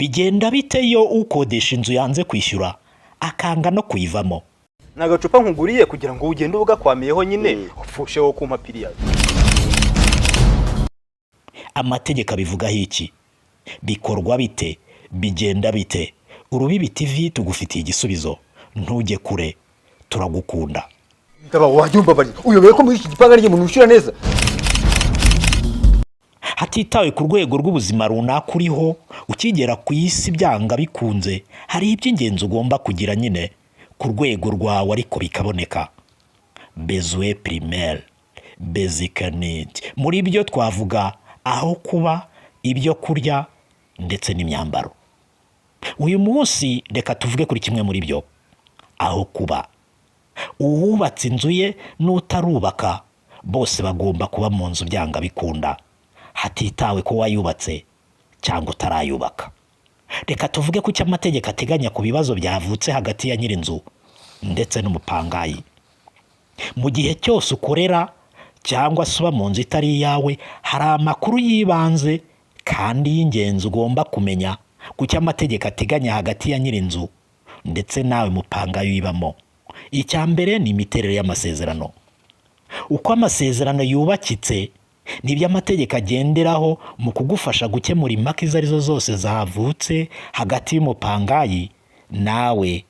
Bigenda bite iyo ukodesha inzu yanze kwishyura akanga no kuyivamo? Nagacupa nkuguriye kugira ngo ugende ugakwamiyeho nyine ufusheho ku mapiriya. Amategeko abivugaho iki? Bikorwa bite? Bigenda bite? Urubibi TV tugufitiye igisubizo. Ntujye kure, turagukunda. Ndaba wajyumba bari uyoboye ko muri iki gipanga rye umuntu ushira neza. Hatitawe ku rwego rw'ubuzima runaka uriho, ukigera ku isi byanga bikunze, hari iby'ingenzi ugomba kugira nyine ku rwego rwawe ariko bikaboneka. Besoin primaire, basic need. Muri byo twavuga aho kuba, ibyo kurya ndetse n'imyambaro. Uyu munsi reka tuvuge kuri kimwe muri byo. Aho kuba. Uwubatse inzu ye n'utarubaka bose bagomba kuba mu nzu byanga bikunda, hatitawe ko wayubatse cyangwa utarayubaka. Reka tuvuge ku cy'amategeko ateganya ku bibazo byavutse hagati ya nyirinzu ndetse n'umupangayi. Mu gihe cyose ukorera cyangwa suba mu nzu itari iyawe, hari amakuru yibanze kandi y'ingenzi ugomba kumenya ku cy'amategeko ateganya hagati ya nyirinzu ndetse nawe mupangayi wibamo. Icya mbere ni imiterere y'amasezerano. Uko amasezerano yubakitse nibyo amategeko agenderaho mu kugufasha gukemura impaka izo arizo zose zavutse hagati y'umupangayi nawe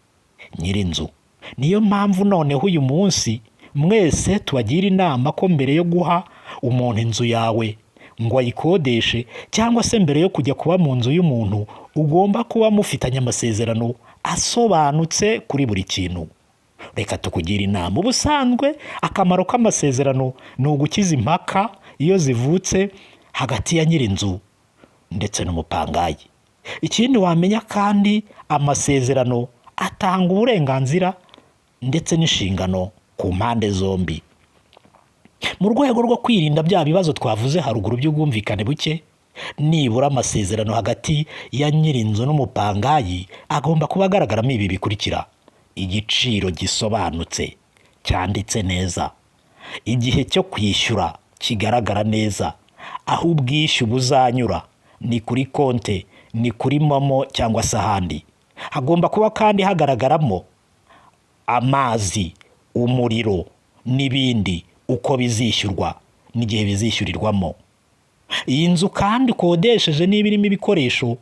nyirinzu. Niyo mpamvu noneho uyu munsi mwese tubagira inama ko mbere yo guha umuntu inzu yawe ngo ayikodeshe cyangwa se mbere yo kujya kuba mu nzu y'umuntu, ugomba kuba mufitanye amasezerano asobanutse kuri buri kintu. Reka tukugira inama. Ubusanzwe akamaro k'amasezerano ni ugukiza impaka iyo zivutse hagati ya nyirinzu ndetse n'umupangayi. Ikindi wamenya kandi, amasezerano atanga uburenganzira ndetse n'inshingano ku mpande zombi. Mu rwego rwo kwirinda bya bibazo twavuze haruguru by'ubwumvikane buke, nibura amasezerano hagati ya nyirinzu n'umupangayi agomba kuba agaragaramo ibi bikurikira: igiciro gisobanutse cyanditse neza, igihe cyo kwishyura kigaragara neza, aho ubwishyu buzanyura ni kuri konte, ni kuri momo cyangwa se ahandi. Hagomba kuba kandi hagaragaramo amazi, umuriro n'ibindi, uko bizishyurwa n'igihe bizishyurirwamo. Iyi nzu kandi ukodesheje niba irimo ibikoresho,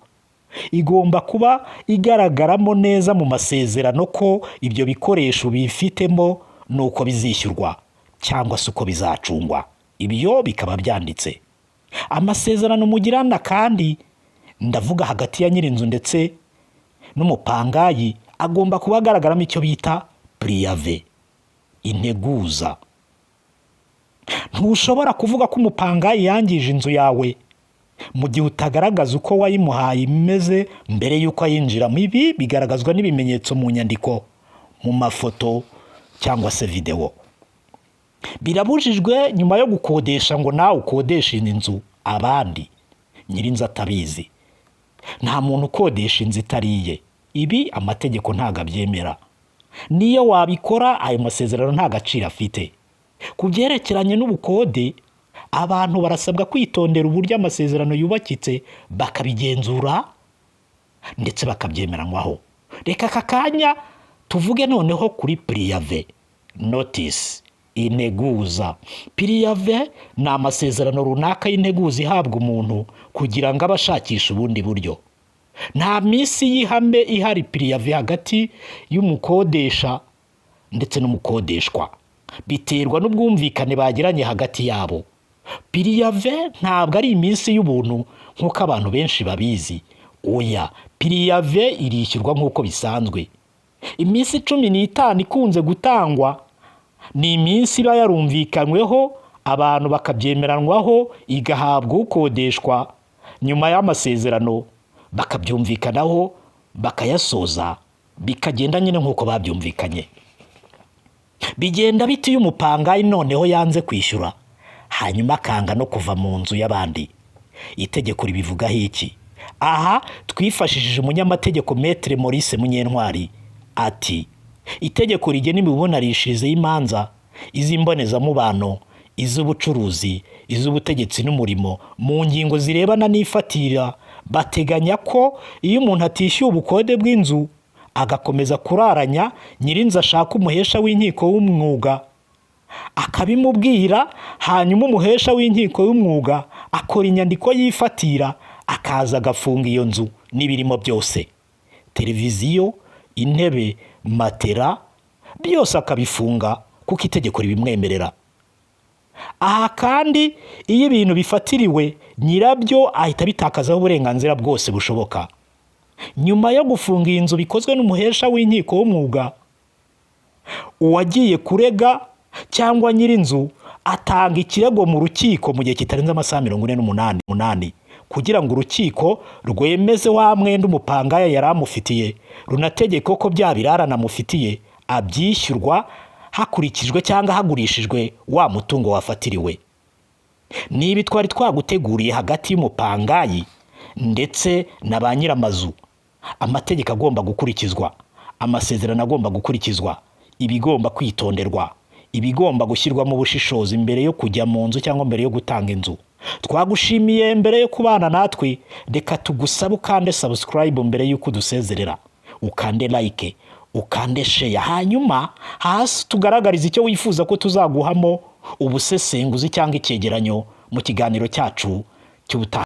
igomba kuba igaragaramo neza mu masezerano ko ibyo bikoresho bifitemo nuko bizishyurwa cyangwa se uko bizacungwa. Ibyo bikaba byanditse. Amasezerano mugirana kandi, ndavuga hagati ya nyirinzu ndetse n'umupangayi, agomba kuba agaragaramo icyo bita priave, integuza. Ntushobora kuvuga ko umupangayi yangije inzu yawe mu gihe utagaragaza uko wayimuhaye imeze mbere y'uko ayinjiramo. Ibi bigaragazwa n'ibimenyetso mu nyandiko, mu mafoto cyangwa se video. Birabujijwe nyuma yo gukodesha ngo nawe ukodesha inzu abandi nyirinzu atabizi. Nta muntu ukodesha inzu itariye. Ibi amategeko ntago abyemera. Niyo wabikora, ayo masezerano nta gaciro afite. Ku byerekeranye n'ubukode, abantu barasabwa kwitondera uburyo amasezerano yubakitse, bakabigenzura ndetse bakabyemeranywaho. Reka aka kanya tuvuge noneho kuri priave, notice, integuza. Priave ni amasezerano runaka y'integuza ihabwa umuntu kugira ngo abashakishe ubundi buryo. Nta minsi y'ihame ihari priave hagati y'umukodesha ndetse n'umukodeshwa. Biterwa n'ubwumvikane bagiranye hagati yabo. Priave ntabwo ari iminsi y'ubuntu nk'uko abantu benshi babizi. Oya, priave irishyurwa nk'uko bisanzwe. Iminsi 15 ikunze gutangwa ni iminsi iba yarumvikanyweho, abantu bakabyemeranwaho, igahabwa ukodeshwa. Nyuma y'amasezerano bakabyumvikanaho, bakayasoza, bikagenda nyine nk'uko babyumvikanye. Bigenda biti y'umupangayi noneho yanze kwishyura, hanyuma akanga no kuva mu nzu y'abandi. Itegeko ribivugaho iki? Aha twifashishije umunyamategeko Maître Maurice Munyentwari. Ati, itegeko rigena imibonarishirize y'imanza, iz'imbonezamubano, iz'ubucuruzi, iz'ubutegetsi n'umurimo, mu ngingo zirebana n'ifatira bateganya ko iyo umuntu atishyuye ubukode bw'inzu agakomeza kuraranya, nyir'inzu ashaka umuhesha w'inkiko w'umwuga akabimubwira, hanyuma umuhesha w'inkiko w'umwuga akora inyandiko yifatira, akaza agafunga iyo nzu n'ibirimo byose, televiziyo, intebe, matera, byose akabifunga kuko itegeko ribimwemerera. Aha kandi iyo ibintu bifatiriwe, nyirabyo ahita bitakazaho uburenganzira bwose bushoboka. Nyuma yo gufunga iyi nzu bikozwe n'umuhesha w'inkiko w'umwuga, uwagiye kurega cyangwa nyir'inzu atanga ikirego mu rukiko mu gihe kitarenze amasaha 48 kugira ngo urukiko rwemeze wa mwenda umupangaya yari amufitiye, runategeka ko bya birarane amufitiye abyishyurwa hakurikijwe cyangwa hagurishijwe wa mutungo wafatiriwe. Nibi twari twaguteguriye hagati y'umupangayi ndetse na ba nyir'amazu, amategeko agomba gukurikizwa, amasezerano agomba gukurikizwa, ibigomba kwitonderwa, ibigomba gushyirwa mu bushishozi mbere yo kujya mu nzu cyangwa mbere yo gutanga inzu. Twagushimiye mbere yo kubana natwe, reka tugusaba ukande subscribe mbere y'uko udusezerera, ukande like, ukande share, hanyuma hasi tugaragariza icyo wifuza ko tuzaguhamo ubusesenguzi cyangwa icyegeranyo mu kiganiro cyacu cy'ubutaha.